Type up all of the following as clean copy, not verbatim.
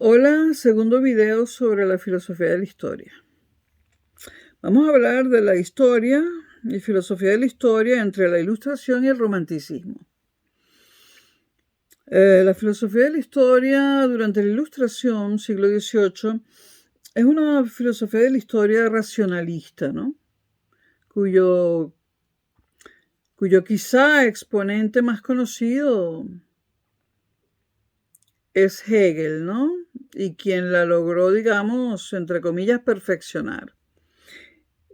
Hola, segundo video sobre la filosofía de la historia. Vamos a hablar de la historia y filosofía de la historia entre la Ilustración y el Romanticismo. La filosofía de la historia durante la Ilustración, siglo XVIII, es una filosofía de la historia racionalista, ¿no? Cuyo quizá exponente más conocido es Hegel, ¿no? Y quien la logró, digamos, entre comillas, perfeccionar.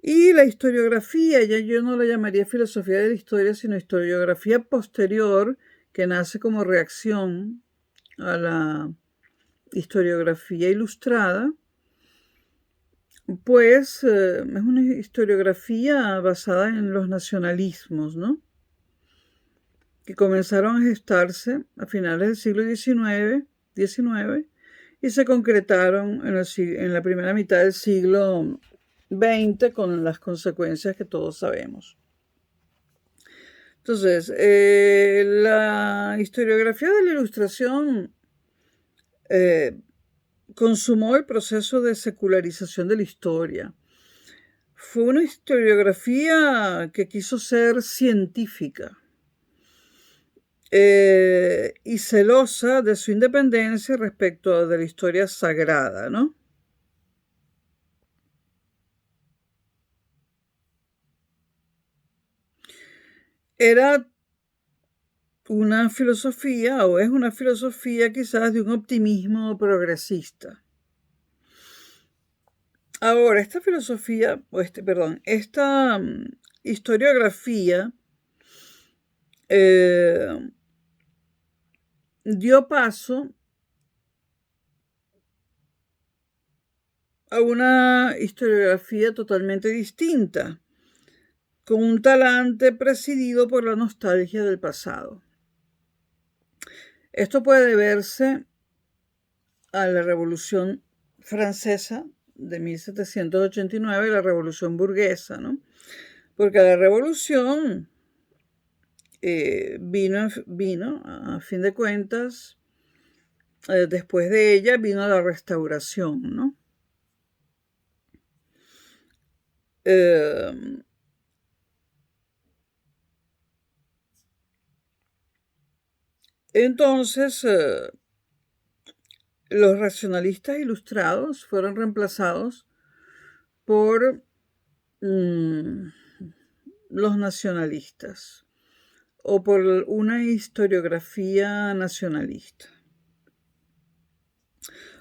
Y la historiografía, ya yo no la llamaría filosofía de la historia, sino historiografía posterior, que nace como reacción a la historiografía ilustrada, pues es una historiografía basada en los nacionalismos, ¿no? Que comenzaron a gestarse a finales del siglo XIX y se concretaron en la primera mitad del siglo XX con las consecuencias que todos sabemos. Entonces, la historiografía de la Ilustración consumó el proceso de secularización de la historia. Fue una historiografía que quiso ser científica y celosa de su independencia respecto de la historia sagrada, ¿no? Era una filosofía, o es una filosofía quizás de un optimismo progresista. Ahora, esta filosofía, esta historiografía dio paso a una historiografía totalmente distinta, con un talante presidido por la nostalgia del pasado. Esto puede deberse a la Revolución Francesa de 1789, la Revolución Burguesa, ¿no? Porque la Revolución vino, a fin de cuentas, después de ella vino la Restauración, ¿no? Entonces, los racionalistas ilustrados fueron reemplazados por los nacionalistas o por una historiografía nacionalista.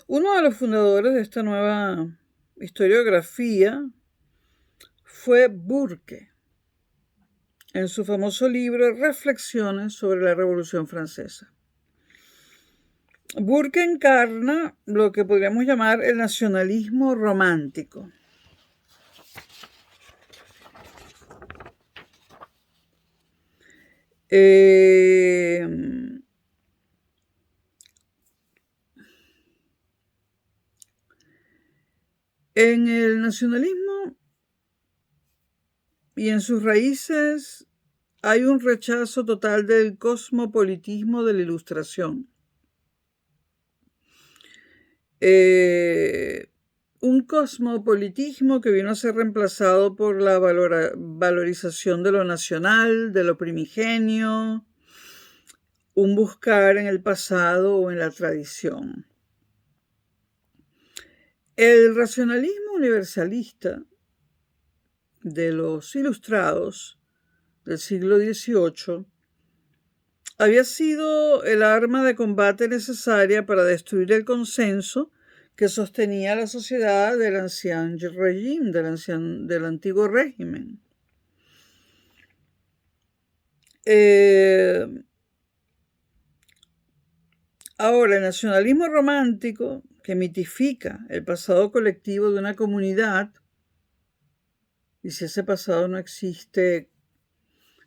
Uno de los fundadores de esta nueva historiografía fue Burke, en su famoso libro Reflexiones sobre la Revolución Francesa. Burke encarna lo que podríamos llamar el nacionalismo romántico. En el nacionalismo y en sus raíces hay un rechazo total del cosmopolitismo de la Ilustración. Un cosmopolitismo que vino a ser reemplazado por la valorización de lo nacional, de lo primigenio, un buscar en el pasado o en la tradición. El racionalismo universalista de los ilustrados del siglo XVIII había sido el arma de combate necesaria para destruir el consenso que sostenía la sociedad del ancien régime, del antiguo régimen. Ahora, el nacionalismo romántico, que mitifica el pasado colectivo de una comunidad, y si ese pasado no existe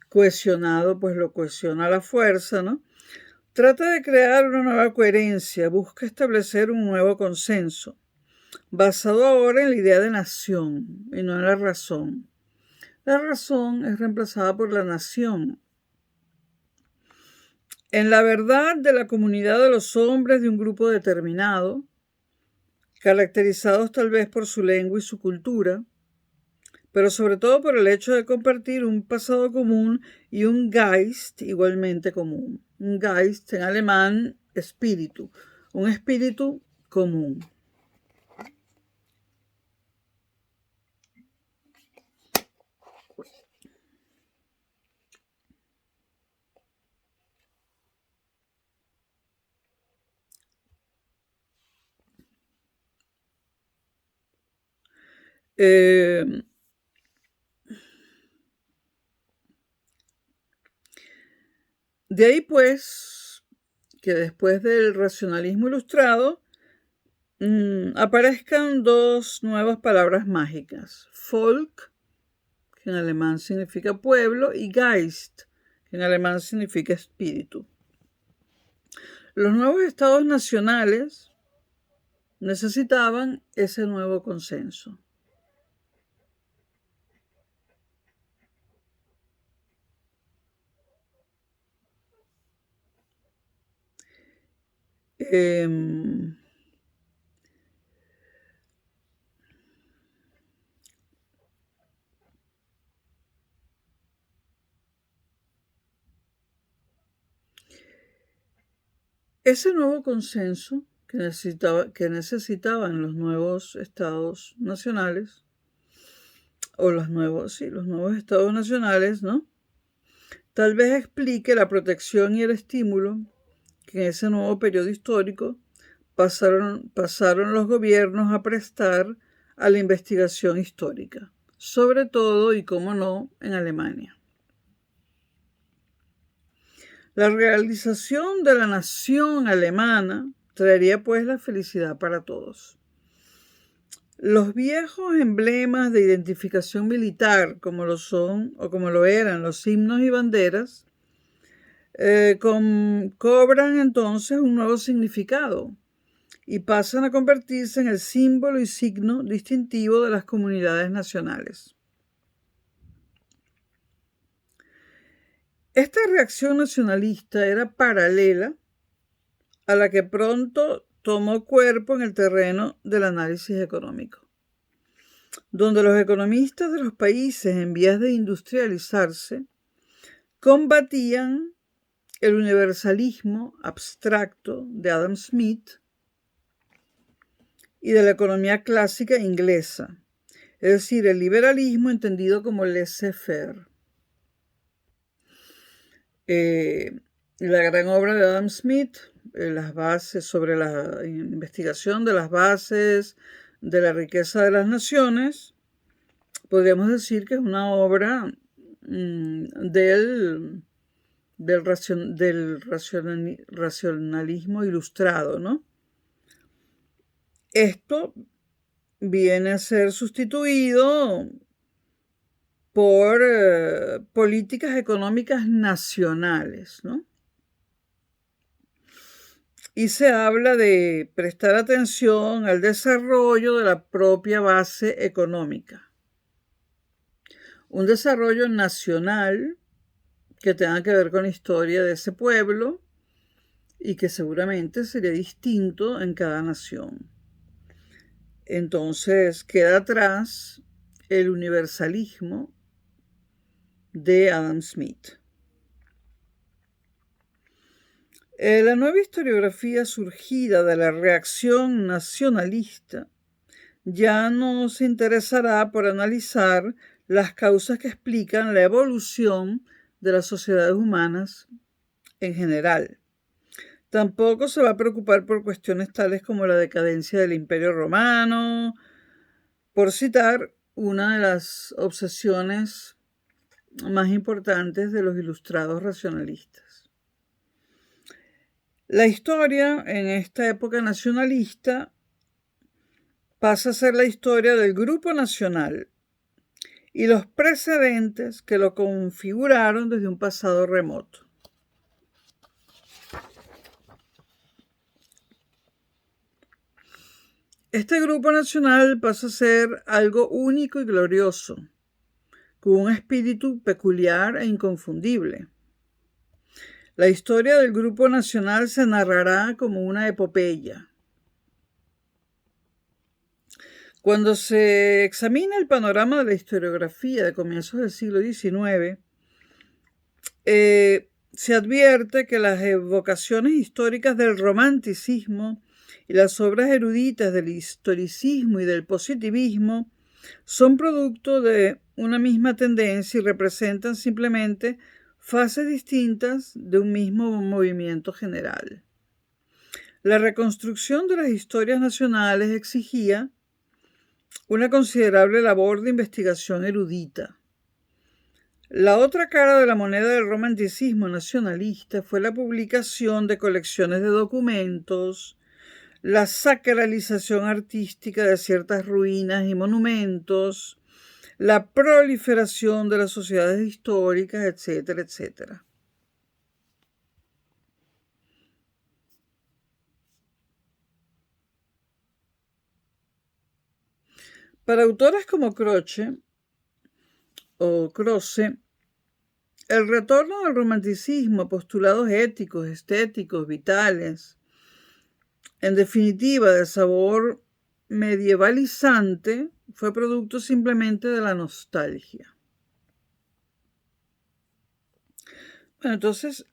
cohesionado, pues lo cohesiona a la fuerza, ¿no? Trata de crear una nueva coherencia, busca establecer un nuevo consenso, basado ahora en la idea de nación y no en la razón. La razón es reemplazada por la nación. En la verdad de la comunidad de los hombres de un grupo determinado, caracterizados tal vez por su lengua y su cultura, pero sobre todo por el hecho de compartir un pasado común y un Geist igualmente común. Un Geist en alemán, espíritu, un espíritu común. De ahí pues que después del racionalismo ilustrado aparezcan dos nuevas palabras mágicas: Volk, que en alemán significa pueblo, y Geist, que en alemán significa espíritu. Los nuevos estados nacionales necesitaban ese nuevo consenso. Ese nuevo consenso que necesitaban los nuevos estados nacionales, o los nuevos estados nacionales, ¿no? Tal vez explique la protección y el estímulo que en ese nuevo periodo histórico pasaron los gobiernos a prestar a la investigación histórica, sobre todo y cómo no en Alemania. La realización de la nación alemana traería pues la felicidad para todos. Los viejos emblemas de identificación militar, como lo son o como lo eran los himnos y banderas, cobran entonces un nuevo significado y pasan a convertirse en el símbolo y signo distintivo de las comunidades nacionales. Esta reacción nacionalista era paralela a la que pronto tomó cuerpo en el terreno del análisis económico, donde los economistas de los países en vías de industrializarse combatían el universalismo abstracto de Adam Smith y de la economía clásica inglesa, es decir, el liberalismo entendido como laissez-faire. La gran obra de Adam Smith, las bases sobre la investigación de las bases de la riqueza de las naciones, podríamos decir que es una obra del racionalismo ilustrado, ¿no? Esto viene a ser sustituido por políticas económicas nacionales, ¿no? Y se habla de prestar atención al desarrollo de la propia base económica. Un desarrollo nacional que tenga que ver con la historia de ese pueblo y que seguramente sería distinto en cada nación. Entonces queda atrás el universalismo de Adam Smith. La nueva historiografía surgida de la reacción nacionalista ya no se interesará por analizar las causas que explican la evolución de las sociedades humanas en general. Tampoco se va a preocupar por cuestiones tales como la decadencia del Imperio Romano, por citar una de las obsesiones más importantes de los ilustrados racionalistas. La historia en esta época nacionalista pasa a ser la historia del grupo nacional y los precedentes que lo configuraron desde un pasado remoto. Este grupo nacional pasa a ser algo único y glorioso, con un espíritu peculiar e inconfundible. La historia del grupo nacional se narrará como una epopeya. Cuando se examina el panorama de la historiografía de comienzos del siglo XIX, se advierte que las evocaciones históricas del romanticismo y las obras eruditas del historicismo y del positivismo son producto de una misma tendencia y representan simplemente fases distintas de un mismo movimiento general. La reconstrucción de las historias nacionales exigía una considerable labor de investigación erudita. La otra cara de la moneda del romanticismo nacionalista fue la publicación de colecciones de documentos, la sacralización artística de ciertas ruinas y monumentos, la proliferación de las sociedades históricas, etcétera, etcétera. Para autores como Croce, el retorno del romanticismo a postulados éticos, estéticos, vitales, en definitiva de sabor medievalizante, fue producto simplemente de la nostalgia. Bueno, entonces,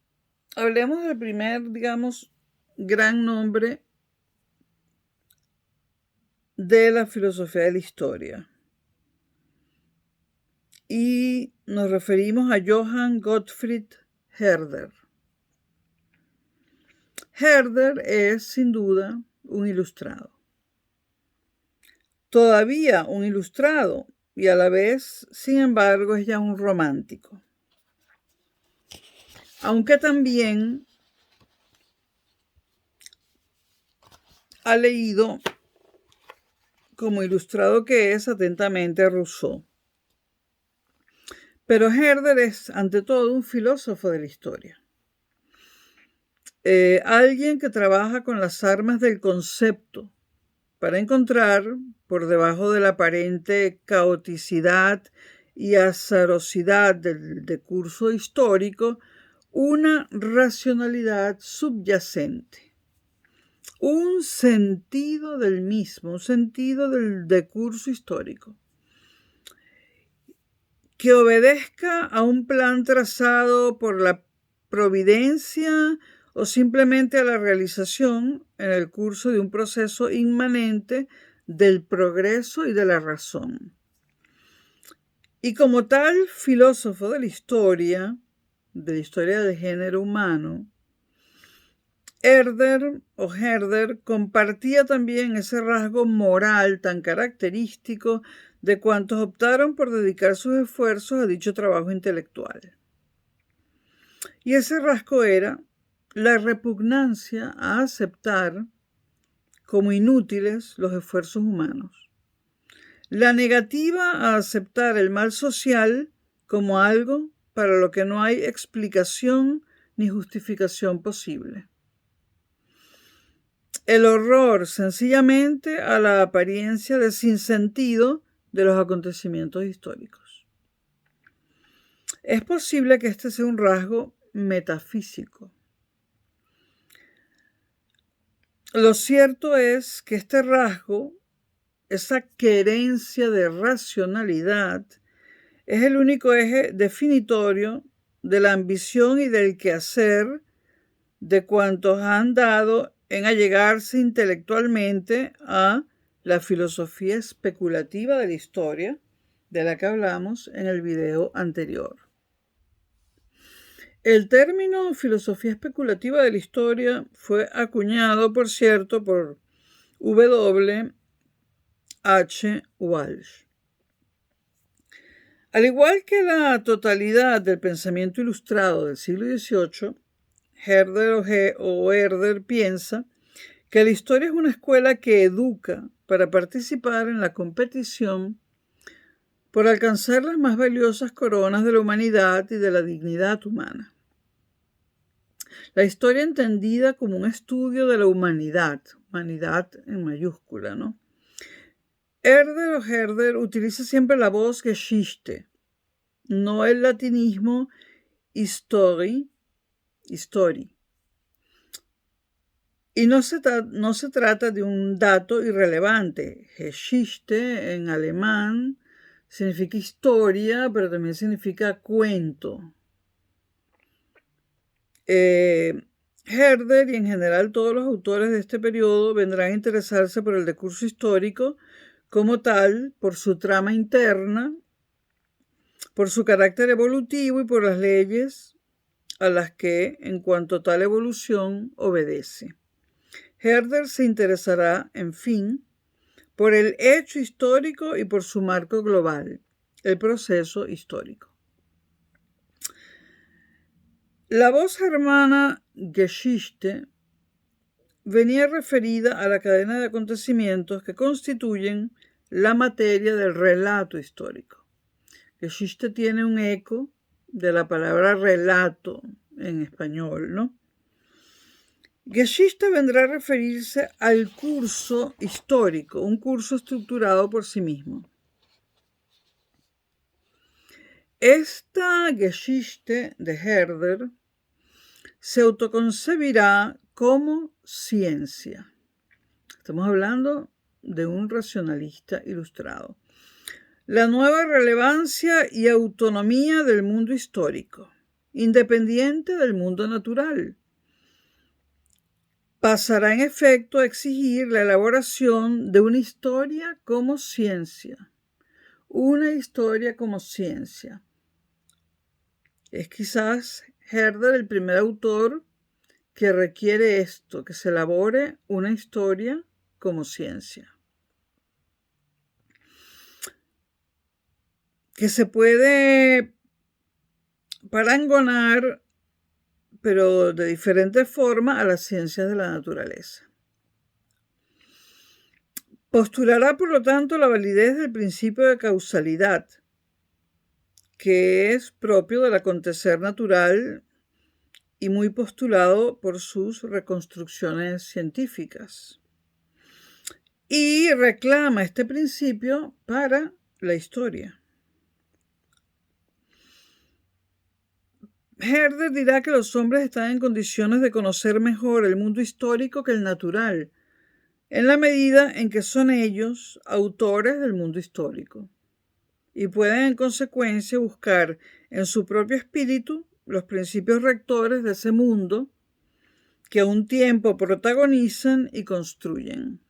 hablemos del primer, gran nombre de la filosofía de la historia. Y nos referimos a Johann Gottfried Herder. Herder es, sin duda, un ilustrado. Todavía un ilustrado y a la vez, sin embargo, es ya un romántico. Aunque también ha leído, como ilustrado que es, atentamente a Rousseau. Pero Herder es, ante todo, un filósofo de la historia. Alguien que trabaja con las armas del concepto para encontrar, por debajo de la aparente caoticidad y azarosidad del discurso histórico, una racionalidad subyacente, un sentido del mismo, un sentido del discurso histórico, que obedezca a un plan trazado por la providencia o simplemente a la realización en el curso de un proceso inmanente del progreso y de la razón. Y como tal filósofo de la historia del género humano, Herder compartía también ese rasgo moral tan característico de cuantos optaron por dedicar sus esfuerzos a dicho trabajo intelectual. Y ese rasgo era la repugnancia a aceptar como inútiles los esfuerzos humanos, la negativa a aceptar el mal social como algo para lo que no hay explicación ni justificación posible, el horror sencillamente a la apariencia de sinsentido de los acontecimientos históricos. Es posible que este sea un rasgo metafísico. Lo cierto es que este rasgo, esa querencia de racionalidad, es el único eje definitorio de la ambición y del quehacer de cuantos han dado en allegarse intelectualmente a la filosofía especulativa de la historia, de la que hablamos en el video anterior. El término filosofía especulativa de la historia fue acuñado, por cierto, por W. H. Walsh. Al igual que la totalidad del pensamiento ilustrado del siglo XVIII, Herder piensa que la historia es una escuela que educa para participar en la competición por alcanzar las más valiosas coronas de la humanidad y de la dignidad humana. La historia entendida como un estudio de la humanidad en mayúscula, ¿no? Herder utiliza siempre la voz Geschichte, no el latinismo history. Y no se trata de un dato irrelevante. Geschichte en alemán significa historia, pero también significa cuento. Herder y en general todos los autores de este periodo vendrán a interesarse por el discurso histórico como tal, por su trama interna, por su carácter evolutivo y por las leyes a las que, en cuanto a tal evolución, obedece. Herder se interesará, en fin, por el hecho histórico y por su marco global, el proceso histórico. La voz germana Geschichte venía referida a la cadena de acontecimientos que constituyen la materia del relato histórico. Geschichte tiene un eco de la palabra relato en español, ¿no? Geschichte vendrá a referirse al curso histórico, un curso estructurado por sí mismo. Esta Geschichte de Herder se autoconcebirá como ciencia. Estamos hablando de un racionalista ilustrado. La nueva relevancia y autonomía del mundo histórico, independiente del mundo natural, pasará en efecto a exigir la elaboración de una historia como ciencia. Una historia como ciencia. Es quizás Herder el primer autor que requiere esto, que se elabore una historia como ciencia. Que se puede parangonar, pero de diferente forma, a las ciencias de la naturaleza. Postulará, por lo tanto, la validez del principio de causalidad, que es propio del acontecer natural y muy postulado por sus reconstrucciones científicas. Y reclama este principio para la historia. Herder dirá que los hombres están en condiciones de conocer mejor el mundo histórico que el natural, en la medida en que son ellos autores del mundo histórico, y pueden en consecuencia buscar en su propio espíritu los principios rectores de ese mundo que a un tiempo protagonizan y construyen.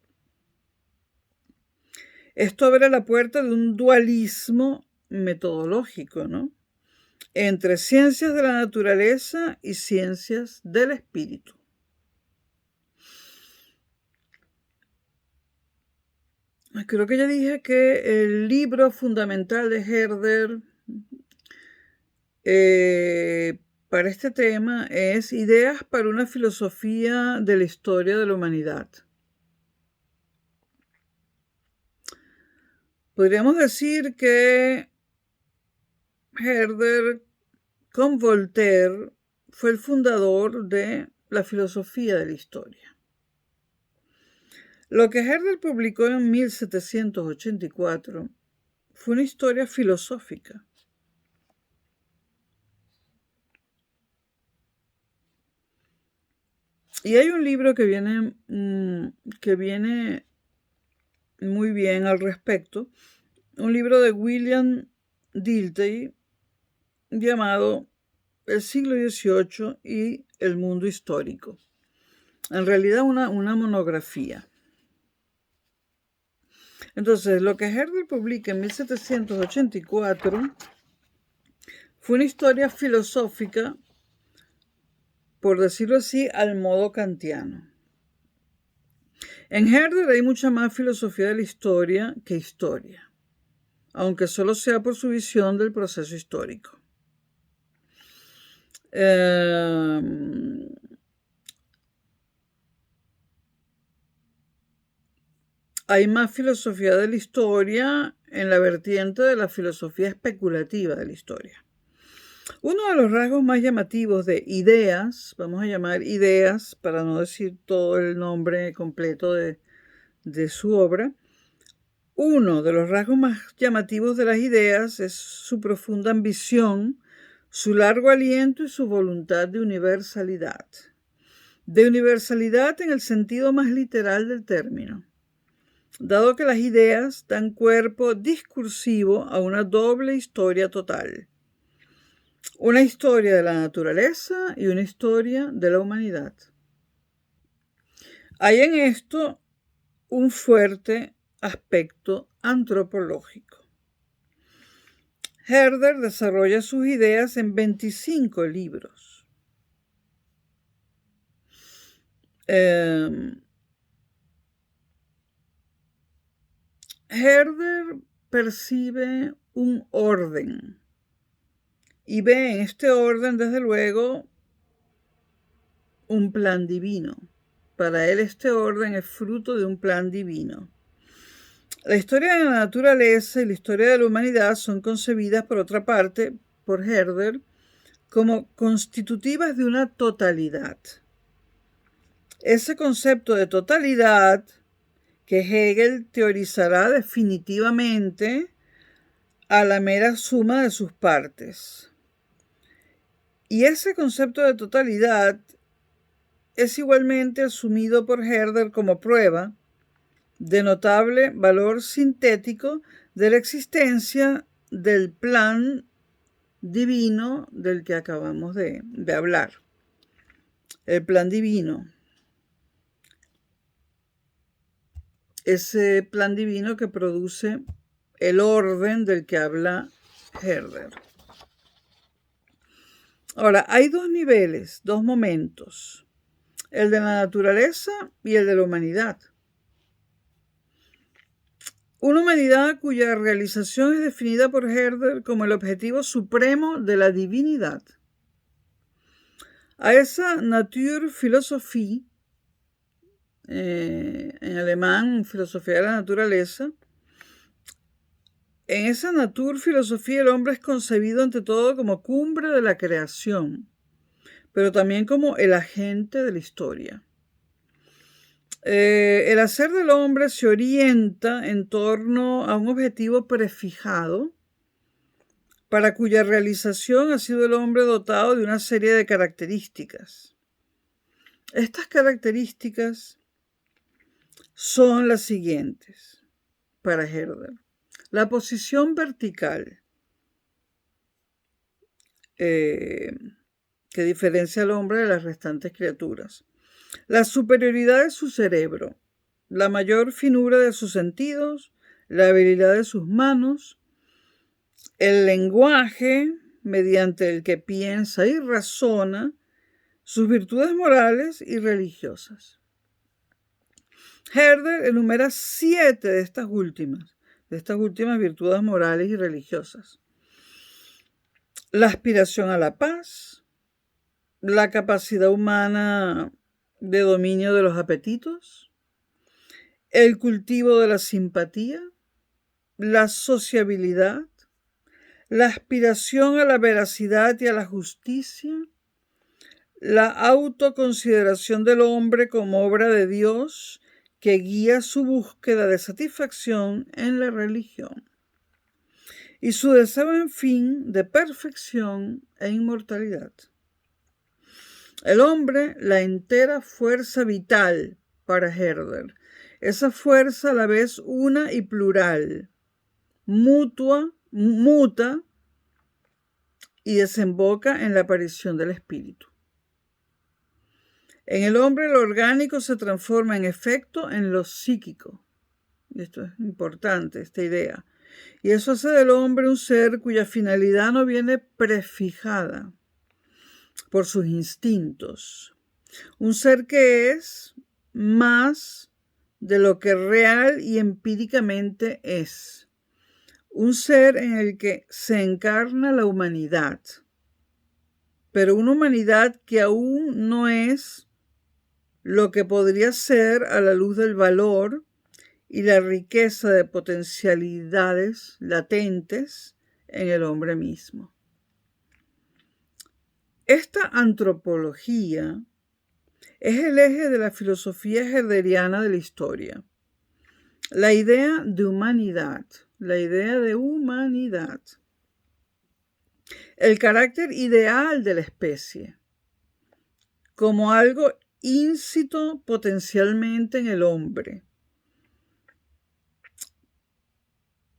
Esto abre la puerta de un dualismo metodológico, ¿no?, entre ciencias de la naturaleza y ciencias del espíritu. Creo que ya dije que el libro fundamental de Herder para este tema es Ideas para una filosofía de la historia de la humanidad. Podríamos decir que Herder, con Voltaire, fue el fundador de la filosofía de la historia. Lo que Herder publicó en 1784 fue una historia filosófica. Y hay un libro que viene muy bien al respecto, un libro de William Dilthey llamado El siglo XVIII y el mundo histórico. En realidad una monografía. Entonces, lo que Herder publica en 1784 fue una historia filosófica, por decirlo así, al modo kantiano. En Herder hay mucha más filosofía de la historia que historia, aunque solo sea por su visión del proceso histórico. Hay más filosofía de la historia en la vertiente de la filosofía especulativa de la historia. Uno de los rasgos más llamativos de Ideas, vamos a llamar Ideas para no decir todo el nombre completo de su obra, uno de los rasgos más llamativos de las Ideas es su profunda ambición, su largo aliento y su voluntad de universalidad. de universalidad en el sentido más literal del término, dado que las ideas dan cuerpo discursivo a una doble historia total, una historia de la naturaleza y una historia de la humanidad. Hay en esto un fuerte aspecto antropológico. Herder desarrolla sus ideas en 25 libros. Herder percibe un orden y ve en este orden, desde luego, un plan divino. Para él este orden es fruto de un plan divino. La historia de la naturaleza y la historia de la humanidad son concebidas, por otra parte, por Herder, como constitutivas de una totalidad. Ese concepto de totalidad que Hegel teorizará definitivamente a la mera suma de sus partes. Y ese concepto de totalidad es igualmente asumido por Herder como prueba de notable valor sintético de la existencia del plan divino del que acabamos de hablar. El plan divino. Ese plan divino que produce el orden del que habla Herder. Ahora, hay dos niveles, dos momentos, el de la naturaleza y el de la humanidad. Una humanidad cuya realización es definida por Herder como el objetivo supremo de la divinidad. A esa Naturphilosophie, en alemán, filosofía de la naturaleza, en esa Naturphilosophie el hombre es concebido ante todo como cumbre de la creación, pero también como el agente de la historia. El hacer del hombre se orienta en torno a un objetivo prefijado, para cuya realización ha sido el hombre dotado de una serie de características. Estas características son las siguientes para Herder. La posición vertical, que diferencia al hombre de las restantes criaturas. La superioridad de su cerebro, la mayor finura de sus sentidos, la habilidad de sus manos, el lenguaje mediante el que piensa y razona, sus virtudes morales y religiosas. Herder enumera 7 de estas últimas virtudes morales y religiosas. La aspiración a la paz, la capacidad humana de dominio de los apetitos, el cultivo de la simpatía, la sociabilidad, la aspiración a la veracidad y a la justicia, la autoconsideración del hombre como obra de Dios que guía su búsqueda de satisfacción en la religión, y su deseo, en fin, de perfección e inmortalidad. El hombre, la entera fuerza vital para Herder, esa fuerza a la vez una y plural, muta y desemboca en la aparición del espíritu. En el hombre lo orgánico se transforma en efecto en lo psíquico. Y esto es importante, esta idea. Y eso hace del hombre un ser cuya finalidad no viene prefijada por sus instintos. Un ser que es más de lo que real y empíricamente es. Un ser en el que se encarna la humanidad, pero una humanidad que aún no es lo que podría ser a la luz del valor y la riqueza de potencialidades latentes en el hombre mismo. Esta antropología es el eje de la filosofía herderiana de la historia. La idea de humanidad, el carácter ideal de la especie, como algo íncito potencialmente en el hombre.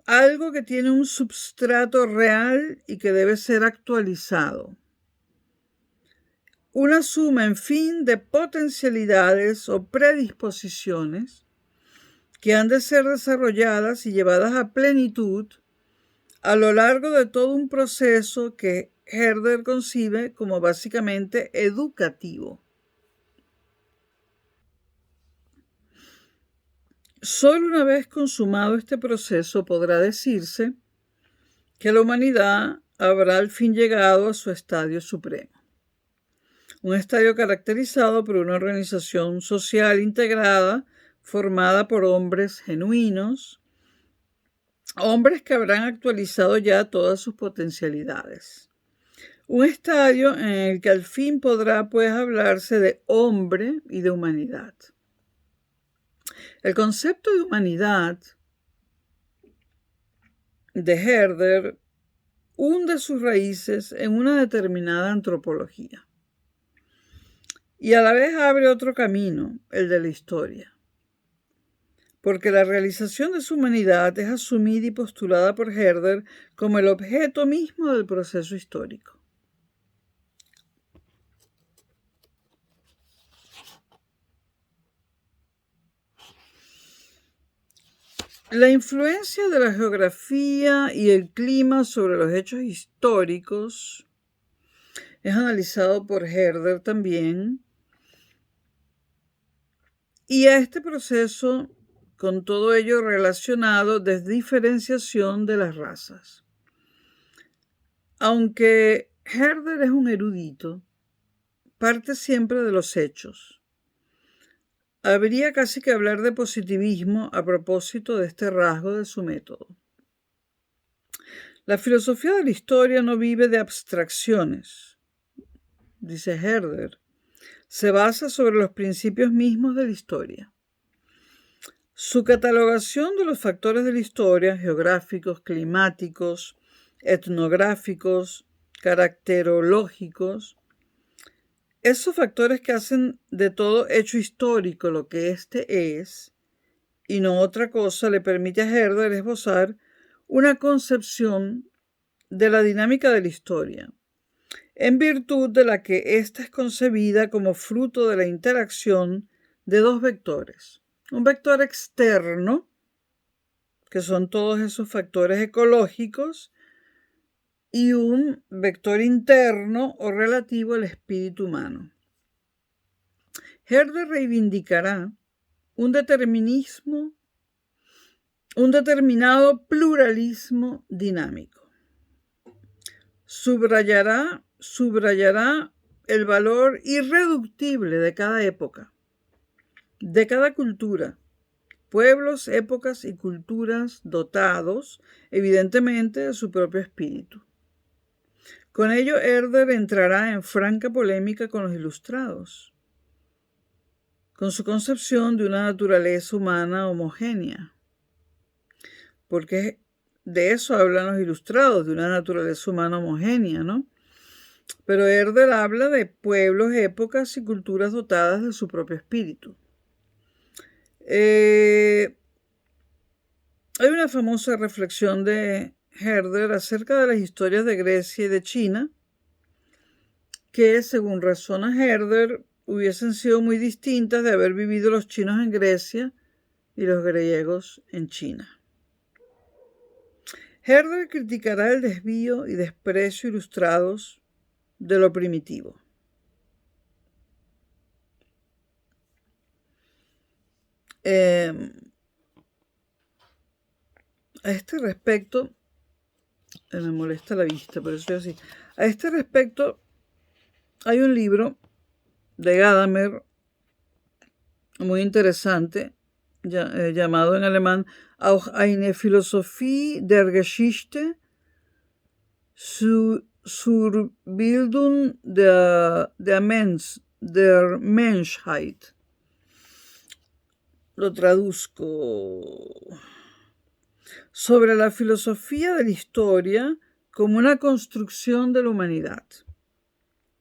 Algo que tiene un substrato real y que debe ser actualizado. Una suma, en fin, de potencialidades o predisposiciones que han de ser desarrolladas y llevadas a plenitud a lo largo de todo un proceso que Herder concibe como básicamente educativo. Solo una vez consumado este proceso podrá decirse que la humanidad habrá al fin llegado a su estadio supremo. Un estadio caracterizado por una organización social integrada formada por hombres genuinos, hombres que habrán actualizado ya todas sus potencialidades. Un estadio en el que al fin podrá pues hablarse de hombre y de humanidad. El concepto de humanidad de Herder hunde sus raíces en una determinada antropología y a la vez abre otro camino, el de la historia, porque la realización de su humanidad es asumida y postulada por Herder como el objeto mismo del proceso histórico. La influencia de la geografía y el clima sobre los hechos históricos es analizado por Herder también. Y a este proceso, con todo ello relacionado, desdiferenciación de las razas. Aunque Herder es un erudito, parte siempre de los hechos. Habría casi que hablar de positivismo a propósito de este rasgo de su método. La filosofía de la historia no vive de abstracciones, dice Herder. Se basa sobre los principios mismos de la historia. Su catalogación de los factores de la historia, geográficos, climáticos, etnográficos, caracterológicos, esos factores que hacen de todo hecho histórico lo que éste es, y no otra cosa, le permite a Herder esbozar una concepción de la dinámica de la historia, en virtud de la que ésta es concebida como fruto de la interacción de dos vectores. Un vector externo, que son todos esos factores ecológicos, y un vector interno o relativo al espíritu humano. Herder reivindicará un determinado pluralismo dinámico. Subrayará el valor irreductible de cada época, de cada cultura, pueblos, épocas y culturas dotados, evidentemente, de su propio espíritu. Con ello, Herder entrará en franca polémica con los ilustrados, con su concepción de una naturaleza humana homogénea, porque de eso hablan los ilustrados, de una naturaleza humana homogénea, ¿no? Pero Herder habla de pueblos, épocas y culturas dotadas de su propio espíritu. Hay una famosa reflexión de Herder acerca de las historias de Grecia y de China, que según razona Herder hubiesen sido muy distintas de haber vivido los chinos en Grecia y los griegos en China. Herder criticará el desvío y desprecio ilustrados de lo primitivo. A este respecto, me molesta la vista, pero eso es así. A este respecto, hay un libro de Gadamer muy interesante, llamado en alemán Auch eine Philosophie der Geschichte zur Bildung der Menschheit. Lo traduzco. Sobre la filosofía de la historia como una construcción de la humanidad,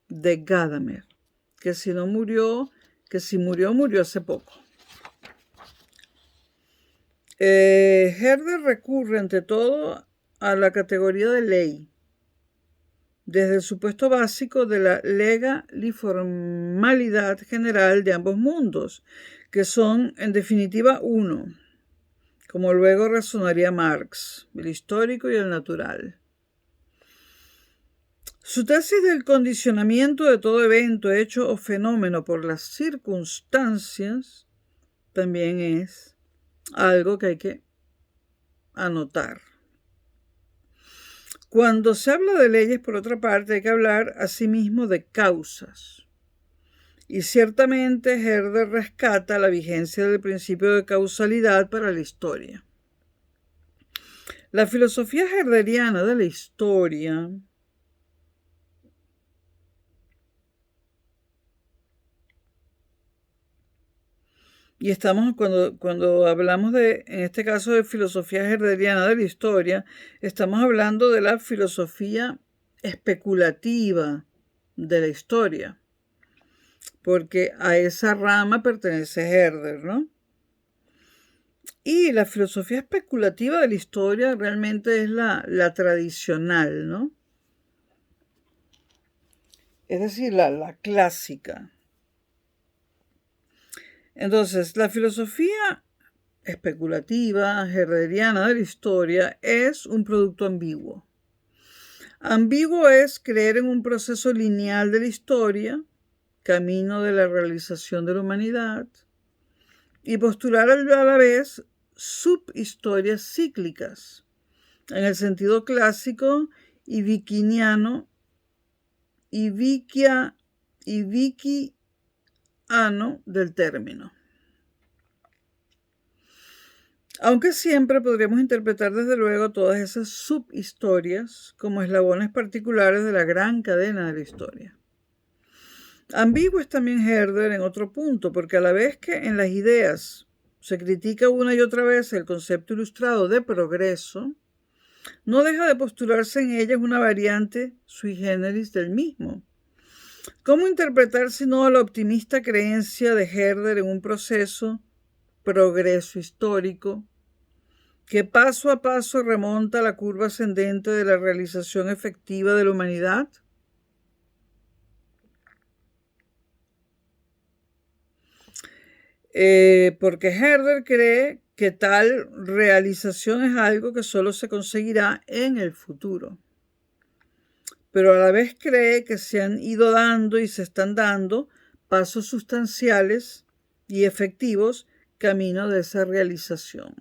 de Gadamer, que si no murió que si murió, murió hace poco. Herder recurre ante todo a la categoría de ley, desde el supuesto básico de la legaliformalidad general de ambos mundos, que son en definitiva uno, como luego razonaría Marx, el histórico y el natural. Su tesis del condicionamiento de todo evento, hecho o fenómeno por las circunstancias también es algo que hay que anotar. Cuando se habla de leyes, por otra parte, hay que hablar asimismo de causas. Y ciertamente Herder rescata la vigencia del principio de causalidad para la historia. La filosofía herderiana de la historia y estamos, cuando hablamos en este caso de filosofía herderiana de la historia, estamos hablando de la filosofía especulativa de la historia, porque a esa rama pertenece Herder, ¿no? Y la filosofía especulativa de la historia realmente es la tradicional, ¿no? Es decir, la clásica. Entonces, la filosofía especulativa, herderiana de la historia, es un producto ambiguo. Ambiguo es creer en un proceso lineal de la historia, camino de la realización de la humanidad, y postular a la vez subhistorias cíclicas, en el sentido clásico y viquiniano y viquiano del término. Aunque siempre podríamos interpretar desde luego todas esas subhistorias como eslabones particulares de la gran cadena de la historia. Ambiguo es también Herder en otro punto, porque a la vez que en las ideas se critica una y otra vez el concepto ilustrado de progreso, no deja de postularse en ellas una variante sui generis del mismo. ¿Cómo interpretar sino la optimista creencia de Herder en un proceso progreso histórico que paso a paso remonta la curva ascendente de la realización efectiva de la humanidad? Porque Herder cree que tal realización es algo que solo se conseguirá en el futuro. Pero a la vez cree que se han ido dando y se están dando pasos sustanciales y efectivos camino de esa realización.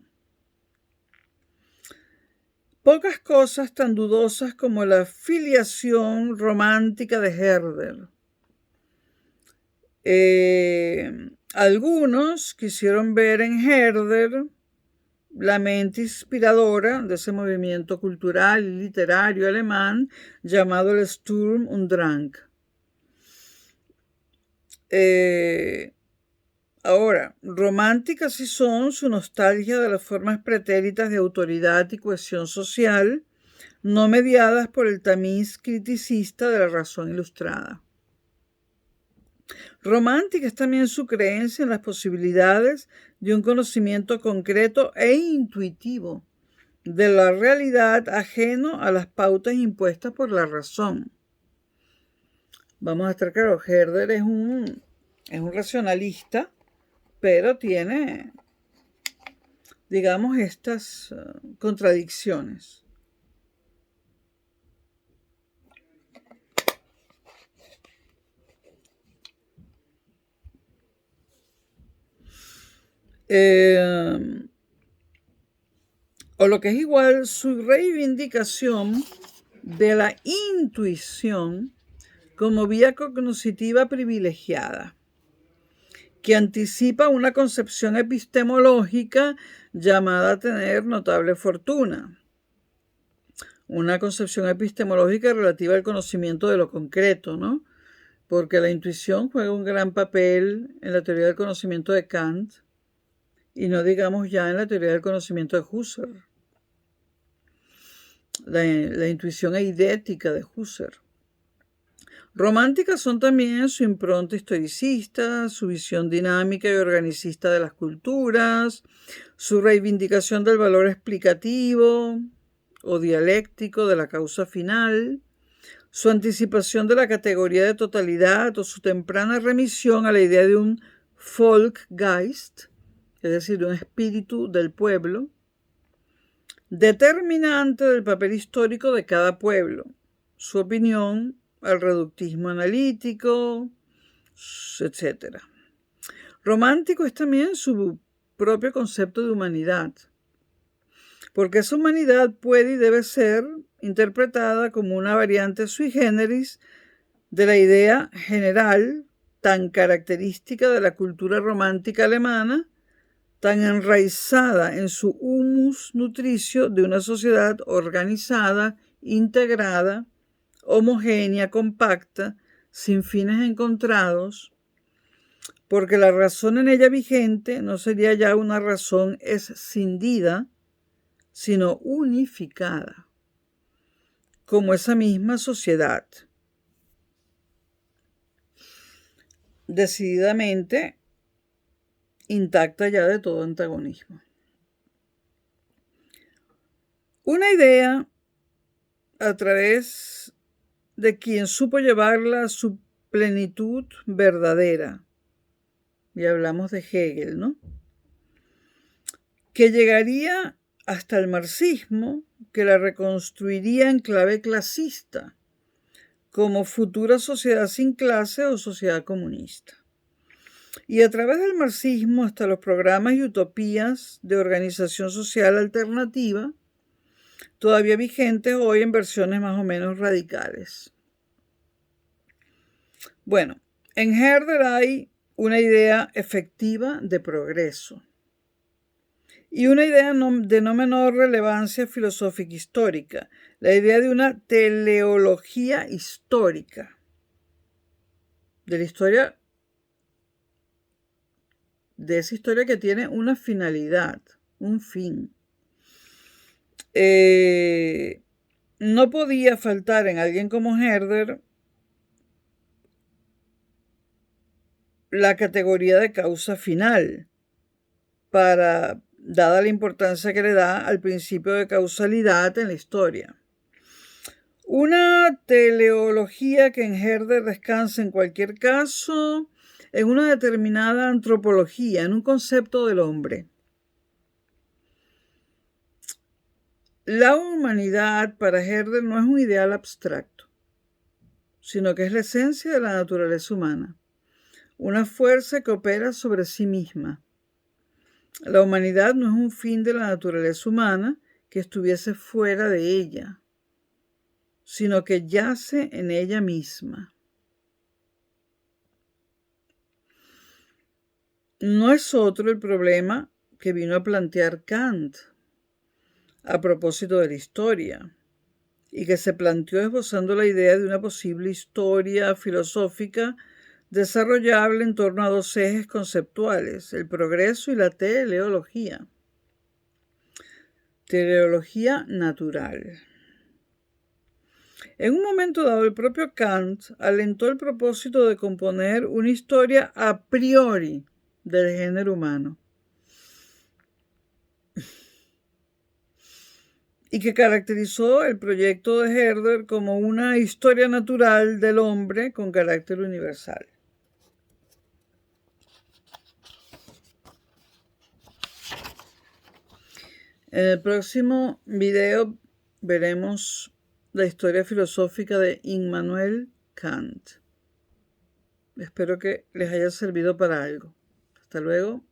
Pocas cosas tan dudosas como la filiación romántica de Herder. Algunos quisieron ver en Herder la mente inspiradora de ese movimiento cultural y literario alemán llamado el Sturm und Drang. Ahora, románticas sí son su nostalgia de las formas pretéritas de autoridad y cohesión social, no mediadas por el tamiz criticista de la razón ilustrada. Romántica es también su creencia en las posibilidades de un conocimiento concreto e intuitivo de la realidad ajeno a las pautas impuestas por la razón. Vamos a estar claros, Herder es un racionalista, pero tiene, digamos, estas contradicciones. O lo que es igual, su reivindicación de la intuición como vía cognoscitiva privilegiada, que anticipa una concepción epistemológica llamada a tener notable fortuna. Una concepción epistemológica relativa al conocimiento de lo concreto, ¿no? Porque la intuición juega un gran papel en la teoría del conocimiento de Kant y no digamos ya en la teoría del conocimiento de Husserl. La intuición eidética de Husserl. Románticas son también su impronta historicista, su visión dinámica y organicista de las culturas, su reivindicación del valor explicativo o dialéctico de la causa final, su anticipación de la categoría de totalidad o su temprana remisión a la idea de un Volksgeist, es decir, un espíritu del pueblo, determinante del papel histórico de cada pueblo, su opinión, el reductismo analítico, etc. Romántico es también su propio concepto de humanidad, porque esa humanidad puede y debe ser interpretada como una variante sui generis de la idea general tan característica de la cultura romántica alemana, tan enraizada en su humus nutricio de una sociedad organizada, integrada, homogénea, compacta, sin fines encontrados, porque la razón en ella vigente no sería ya una razón escindida, sino unificada, como esa misma sociedad. Decididamente intacta ya de todo antagonismo. Una idea a través de quien supo llevarla a su plenitud verdadera. Y hablamos de Hegel, ¿no? Que llegaría hasta el marxismo, que la reconstruiría en clave clasista, como futura sociedad sin clase o sociedad comunista. Y a través del marxismo hasta los programas y utopías de organización social alternativa, todavía vigentes hoy en versiones más o menos radicales. Bueno, en Herder hay una idea efectiva de progreso y una idea de no menor relevancia filosófica histórica, la idea de una teleología histórica, de la historia, de esa historia que tiene una finalidad, un fin. No podía faltar en alguien como Herder la categoría de causa final, dada la importancia que le da al principio de causalidad en la historia. Una teleología que en Herder descansa en cualquier caso en una determinada antropología, en un concepto del hombre. La humanidad para Herder no es un ideal abstracto, sino que es la esencia de la naturaleza humana, una fuerza que opera sobre sí misma. La humanidad no es un fin de la naturaleza humana que estuviese fuera de ella, sino que yace en ella misma. No es otro el problema que vino a plantear Kant a propósito de la historia, y que se planteó esbozando la idea de una posible historia filosófica desarrollable en torno a dos ejes conceptuales, el progreso y la teleología. Teleología natural. En un momento dado, el propio Kant alentó el propósito de componer una historia a priori del género humano, y que caracterizó el proyecto de Herder como una historia natural del hombre con carácter universal. En el próximo video veremos la historia filosófica de Immanuel Kant. Espero que les haya servido para algo. Hasta luego.